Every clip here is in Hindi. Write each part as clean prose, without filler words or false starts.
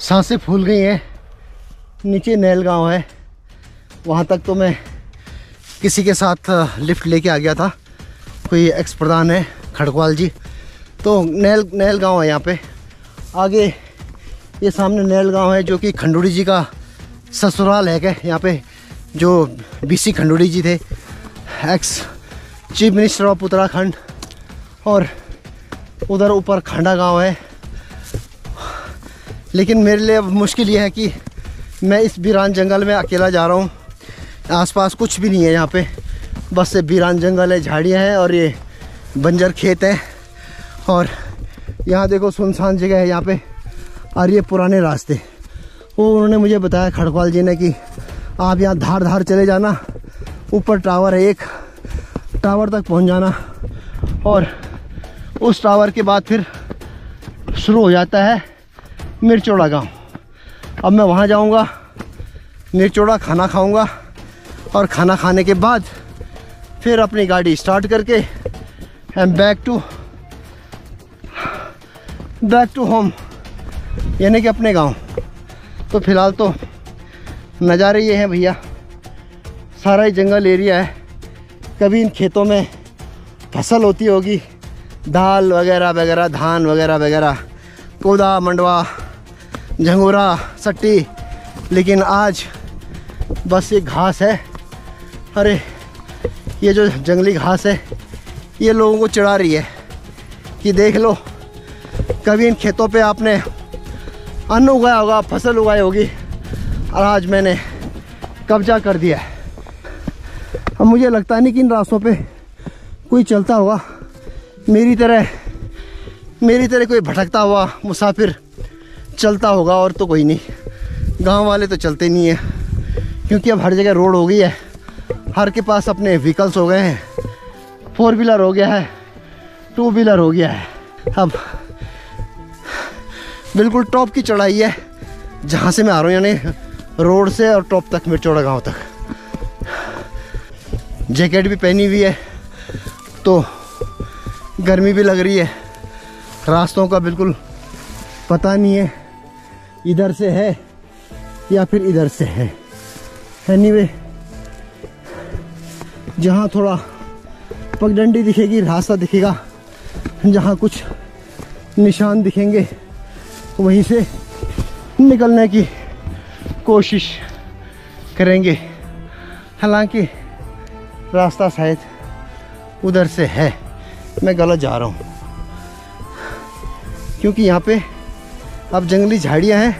सांसें फूल गई हैं। नीचे नैल गांव है, वहाँ तक तो मैं किसी के साथ लिफ्ट लेके आ गया था, कोई एक्स प्रधान है खड़कवाल जी। तो नैल गांव है यहाँ पे। आगे ये सामने नैल गांव है जो कि खंडूड़ी जी का ससुराल है क्या यहाँ पे, जो बीसी खंडूड़ी जी थे, ex chief minister of Uttarakhand. और उधर ऊपर खांडा गांव है। लेकिन मेरे लिए अब मुश्किल ये है कि मैं इस वीरान जंगल में अकेला जा रहा हूँ। आसपास कुछ भी नहीं है यहाँ पे, बस ये वीरान जंगल है, झाड़ियाँ हैं और ये बंजर खेत है। और यहाँ देखो सुनसान जगह है यहाँ पे। और ये पुराने रास्ते, वो उन्होंने मुझे बताया खड़कवाल जी ने कि आप यहाँ धार धार चले जाना, ऊपर टावर है, एक टावर तक पहुँच जाना और उस टावर के बाद फिर शुरू हो जाता है मिर्चोड़ा गांव। अब मैं वहाँ जाऊँगा, मिर्चोड़ा खाना खाऊँगा और खाना खाने के बाद फिर अपनी गाड़ी स्टार्ट करके एंड बैक टू होम, यानी कि अपने गांव। तो फ़िलहाल तो नज़ारे ये हैं भैया, सारा ही जंगल एरिया है। कभी इन खेतों में फसल होती होगी, दाल वगैरह वगैरह, धान वगैरह वगैरह, कोदा मंडवा झंगोरा सट्टी, लेकिन आज बस ये घास है। अरे ये जो जंगली घास है ये लोगों को चिढ़ा रही है कि देख लो, कभी इन खेतों पे आपने अन्न उगाया होगा, फसल उगाई होगी, और आज मैंने कब्जा कर दिया है। अब मुझे लगता नहीं कि इन रास्तों पे कोई चलता होगा, मेरी तरह कोई भटकता हुआ मुसाफिर चलता होगा, और तो कोई नहीं। गांव वाले तो चलते नहीं है, क्योंकि अब हर जगह रोड हो गई है, हर के पास अपने व्हीकल्स हो गए हैं, 4 व्हीलर हो गया है, 2 व्हीलर हो गया है। अब बिल्कुल टॉप की चढ़ाई है जहाँ से मैं आ रहा हूँ, यानी रोड से और टॉप तक, मिर्चोड़ा गांव तक। जैकेट भी पहनी हुई है तो गर्मी भी लग रही है। रास्तों का बिल्कुल पता नहीं है, इधर से है या फिर इधर से है। एनीवे, जहाँ थोड़ा पगडंडी दिखेगी, रास्ता दिखेगा, जहाँ कुछ निशान दिखेंगे, वहीं से निकलने की कोशिश करेंगे। हालांकि रास्ता शायद उधर से है, मैं गलत जा रहा हूँ, क्योंकि यहाँ पे अब जंगली झाड़ियाँ हैं,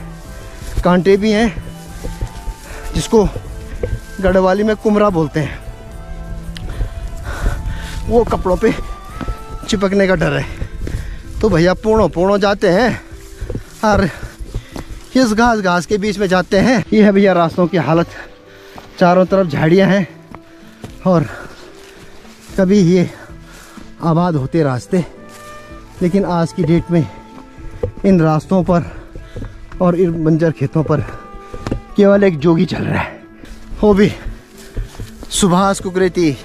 कांटे भी हैं, जिसको गढ़वाली में कुमरा बोलते हैं। वो कपड़ों पे चिपकने का डर है। तो भैया पोड़ो जाते हैं और इस घास के बीच में जाते हैं। ये है भैया रास्तों की हालत, चारों तरफ झाड़ियाँ हैं और कभी ये आबाद होते रास्ते, लेकिन आज की डेट में इन रास्तों पर और इन बंजर खेतों पर केवल एक जोगी चल रहा है, वो भी सुभाष कुकरेती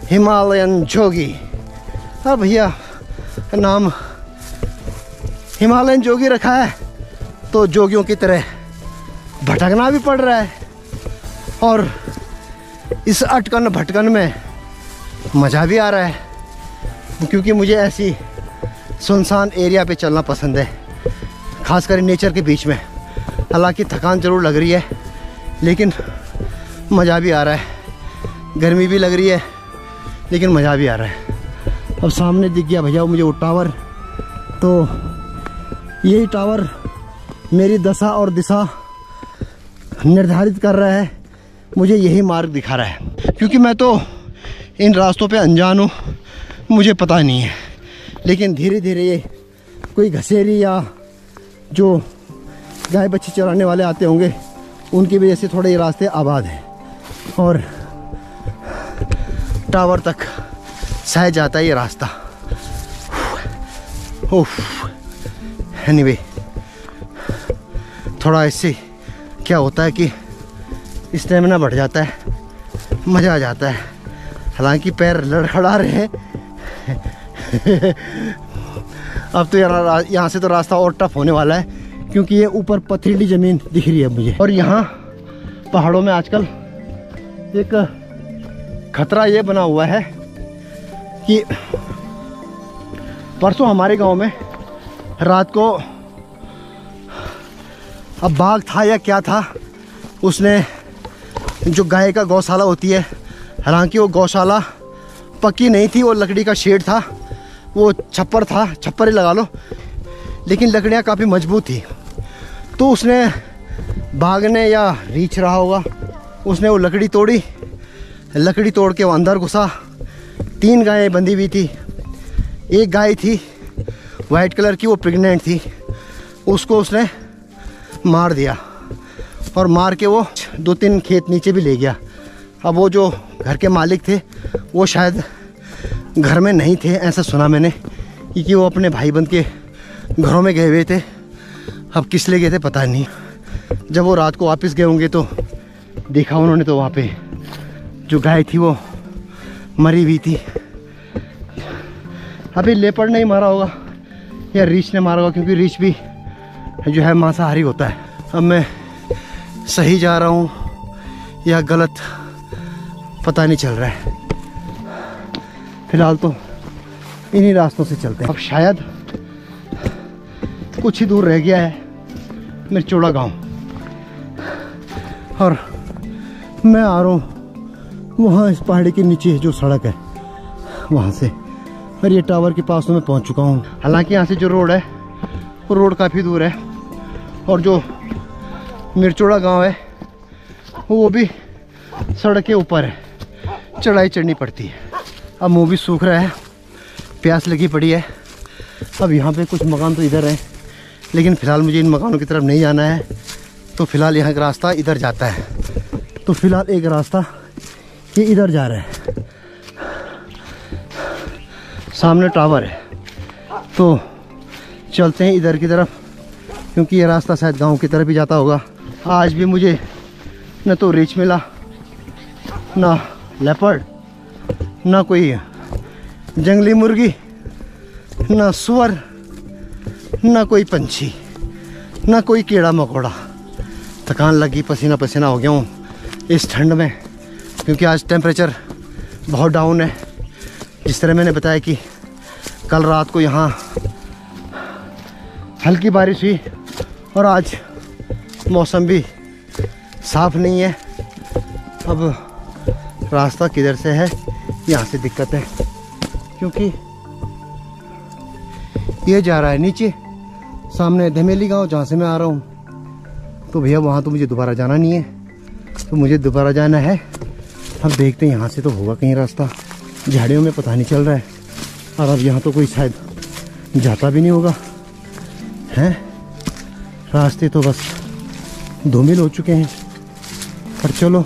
हिमालयन जोगी। हाँ भैया, नाम हिमालयन जोगी रखा है तो जोगियों की तरह भटकना भी पड़ रहा है, और इस अटकन भटकन में मज़ा भी आ रहा है, क्योंकि मुझे ऐसी सुनसान एरिया पे चलना पसंद है, खासकर नेचर के बीच में। हालांकि थकान ज़रूर लग रही है, लेकिन मज़ा भी आ रहा है। गर्मी भी लग रही है, लेकिन मज़ा भी आ रहा है। अब सामने दिख गया भैया मुझे वो टावर, तो यही टावर मेरी दशा और दिशा निर्धारित कर रहा है, मुझे यही मार्ग दिखा रहा है। क्योंकि मैं तो इन रास्तों पे अनजान हूँ, मुझे पता नहीं है, लेकिन धीरे धीरे ये कोई घसेरी या जो गाय बच्चे चराने वाले आते होंगे, उनकी वजह से थोड़े ये रास्ते आबाद हैं और टावर तक शायद जाता है ये रास्ता। एनीवे, थोड़ा इससे क्या होता है कि स्टेमिना बढ़ जाता है, मज़ा आ जाता है। हालांकि पैर लड़खड़ा रहे हैं अब तो यार यहाँ से तो रास्ता और टफ होने वाला है, क्योंकि ये ऊपर पथरीली ज़मीन दिख रही है मुझे। और यहाँ पहाड़ों में आजकल एक खतरा ये बना हुआ है कि परसों हमारे गांव में रात को, अब बाघ था या क्या था, उसने जो गाय का गौशाला होती है, हालांकि वो गौशाला पक्की नहीं थी, वो लकड़ी का शेड था, वो छप्पर था, छप्पर ही लगा लो, लेकिन लकड़ियाँ काफ़ी मजबूत थी। तो उसने, बाघ ने या रीछ रहा होगा, उसने वो लकड़ी तोड़ी, लकड़ी तोड़ के वो अंदर घुसा। 3 गायें बंधी हुई थी, एक गाय थी वाइट कलर की, वो प्रेग्नेंट थी, उसको उसने मार दिया और मार के वो 2-3 खेत नीचे भी ले गया। अब वो जो घर के मालिक थे वो शायद घर में नहीं थे, ऐसा सुना मैंने, क्योंकि वो अपने भाई बंद के घरों में गए हुए थे। अब किस लिए गए थे पता नहीं। जब वो रात को वापस गए होंगे तो देखा उन्होंने तो वहाँ पे जो गाय थी वो मरी हुई थी। अभी लेपर्ड ने ही मारा होगा या रीछ ने मारा होगा, क्योंकि रीछ भी जो है मांसाहारी होता है। अब मैं सही जा रहा हूँ या गलत पता नहीं चल रहा है। फिलहाल तो इन्हीं रास्तों से चलते हैं। अब शायद कुछ ही दूर रह गया है मिर्चोड़ा गांव, और मैं आ रहा हूँ वहाँ इस पहाड़ी के नीचे जो सड़क है वहाँ से, और ये टावर के पास तो मैं पहुँच चुका हूँ। हालांकि यहाँ से जो रोड है वो रोड काफ़ी दूर है, और जो मिर्चोड़ा गांव है वो भी सड़क के ऊपर है, चढ़ाई चढ़नी पड़ती है। अब मुँह भी सूख रहा है, प्यास लगी पड़ी है। अब यहाँ पे कुछ मकान तो इधर हैं, लेकिन फ़िलहाल मुझे इन मकानों की तरफ नहीं जाना है, तो फ़िलहाल यहाँ का रास्ता इधर जाता है। तो फ़िलहाल एक रास्ता ये इधर जा रहा है, सामने टावर है, तो चलते हैं इधर की तरफ, क्योंकि ये रास्ता शायद गांव की तरफ ही जाता होगा। आज भी मुझे न तो रीछ मिला, ना लेपर्ड, ना कोई जंगली मुर्गी, ना सुअर, ना कोई पंछी, ना कोई कीड़ा मकोड़ा। थकान लगी, पसीना पसीना हो गया हूँ इस ठंड में, क्योंकि आज टेम्परेचर बहुत डाउन है। जिस तरह मैंने बताया कि कल रात को यहाँ हल्की बारिश हुई, और आज मौसम भी साफ नहीं है। अब रास्ता किधर से है, यहाँ से दिक्कत है, क्योंकि ये जा रहा है नीचे, सामने धमेली गांव जहाँ से मैं आ रहा हूँ। तो भैया वहाँ तो मुझे दोबारा जाना नहीं है, तो मुझे दोबारा जाना है। अब देखते हैं यहाँ से तो होगा कहीं रास्ता, झाड़ियों में पता नहीं चल रहा है। और अब यहाँ तो कोई शायद जाता भी नहीं होगा, हैं रास्ते तो बस धूमिल हो चुके हैं। पर चलो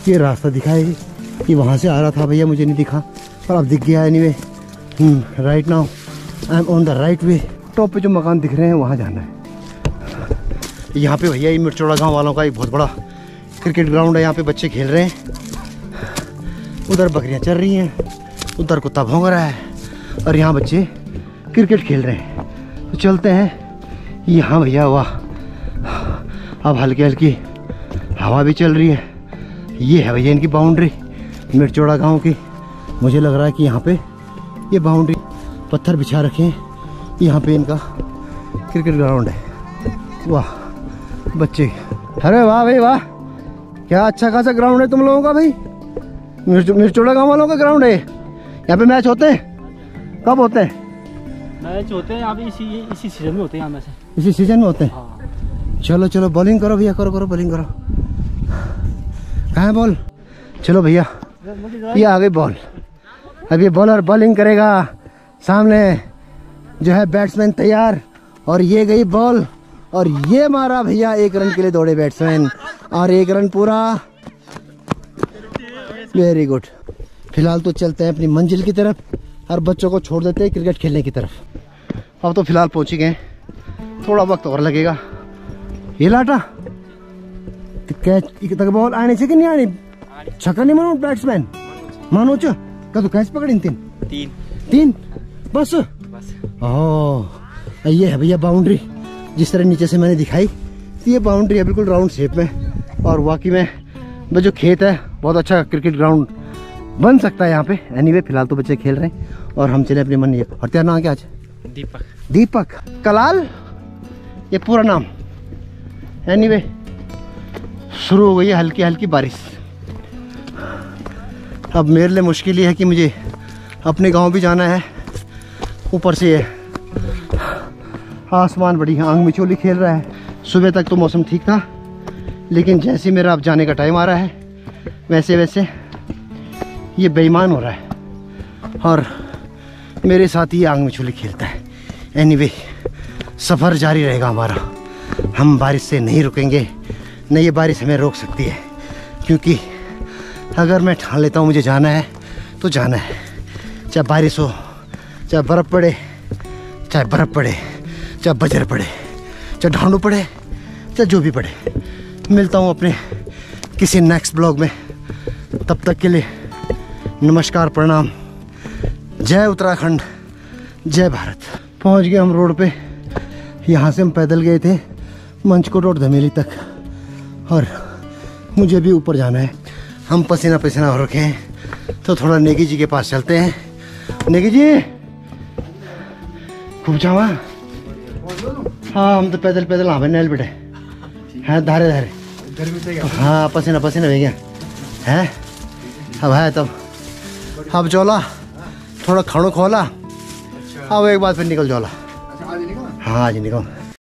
ये रास्ता दिखाए कि वहाँ से आ रहा था भैया, मुझे नहीं दिखा, पर अब दिख गया। Anyway right now I am on the right way. Top पे जो मकान दिख रहे हैं वहाँ जाना है। यहाँ पे भैया ये मिर्चोड़ा गांव वालों का एक बहुत बड़ा क्रिकेट ग्राउंड है, यहाँ पे बच्चे खेल रहे हैं, उधर बकरियाँ चल रही हैं, उधर कुत्ता भौंक रहा है, और यहाँ बच्चे क्रिकेट खेल रहे हैं। तो चलते हैं यहाँ भैया। वाह, अब हल्की हल्की हवा भी चल रही है। ये है भैया इनकी बाउंड्री मिर्चोड़ा गांव की। मुझे लग रहा है कि यहाँ पे ये बाउंड्री पत्थर बिछा रखे हैं, यहाँ पे इनका क्रिकेट ग्राउंड है। वाह बच्चे, अरे वाह भाई वाह, क्या अच्छा खासा ग्राउंड है तुम लोगों का भाई। मिर्चोड़ा गांव वालों का ग्राउंड है। यहाँ पे मैच होते हैं? कब होते हैं मैच? होते हैं यहाँ पे इसी सीजन में होते हैं। यहाँ में से इसी सीजन में होते हैं। हाँ। चलो चलो बॉलिंग करो भैया, करो करो बॉलिंग करो। कहाँ है बॉल? चलो भैया ये आ गई बॉल। अब ये बॉलर बॉलिंग करेगा, सामने जो है बैट्समैन तैयार, और ये गई बॉल, और ये मारा भैया। 1 रन के लिए दौड़े बैट्समैन, और 1 रन पूरा। Very good. फिलहाल तो चलते हैं अपनी मंजिल की तरफ, और बच्चों को छोड़ देते हैं क्रिकेट खेलने की तरफ। अब तो फिलहाल पहुंच गए, थोड़ा वक्त और लगेगा। ये लाटा कैच तक बॉल आने से कि नहीं आनी? छक्का नहीं मानो बैट्समैन मानो च का तो कैच पकड़ी? 3 बस। ओह ये है भैया बाउंड्री, जिस तरह नीचे से मैंने दिखाई, तो ये बाउंड्री है बिल्कुल राउंड शेप में। और वाकई में वो जो खेत है बहुत अच्छा क्रिकेट ग्राउंड बन सकता है यहाँ पे। एनीवे फिलहाल तो बच्चे खेल रहे हैं और हम चले अपने मन। ये और तेरा नाम क्या आज? दीपक। दीपक कलाल ये पूरा नाम। एनीवे शुरू हो गई है हल्की हल्की बारिश। अब मेरे लिए मुश्किल ये है कि मुझे अपने गांव भी जाना है। ऊपर से ये आसमान बड़ी आंख मिचोली खेल रहा है। सुबह तक तो मौसम ठीक था, लेकिन जैसे ही मेरा अब जाने का टाइम आ रहा है वैसे वैसे ये बेईमान हो रहा है और मेरे साथ ही आंख मिचोली खेलता है। एनीवे सफ़र जारी रहेगा हमारा। हम बारिश से नहीं रुकेंगे, न ये बारिश हमें रोक सकती है, क्योंकि अगर मैं ठान लेता हूँ मुझे जाना है तो जाना है। चाहे बारिश हो, चाहे बर्फ़ पड़े, चाहे बर्फ़ पड़े, चाहे बजर पड़े, चाहे ढांडू पड़े, चाहे जो भी पड़े। मिलता हूँ अपने किसी नेक्स्ट ब्लॉग में। तब तक के लिए नमस्कार, प्रणाम, जय उत्तराखंड, जय भारत। पहुँच गए हम रोड पे। यहाँ से हम पैदल गए थे मंचकोट और धमेली तक, और मुझे भी ऊपर जाना है। हम पसीना पसीना हो रखे हैं, तो थोड़ा नेगी जी के पास चलते हैं। नेगी जी खूब जावा। हाँ हम तो पैदल पैदल हाँ भाई नैल बेटे हैं धारे धारे। हाँ पसीना पसीना हो गया है। अब है तब अब जोला थोड़ा खानो खोला। अब एक बार फिर निकल जोला। हाँ आज निकल।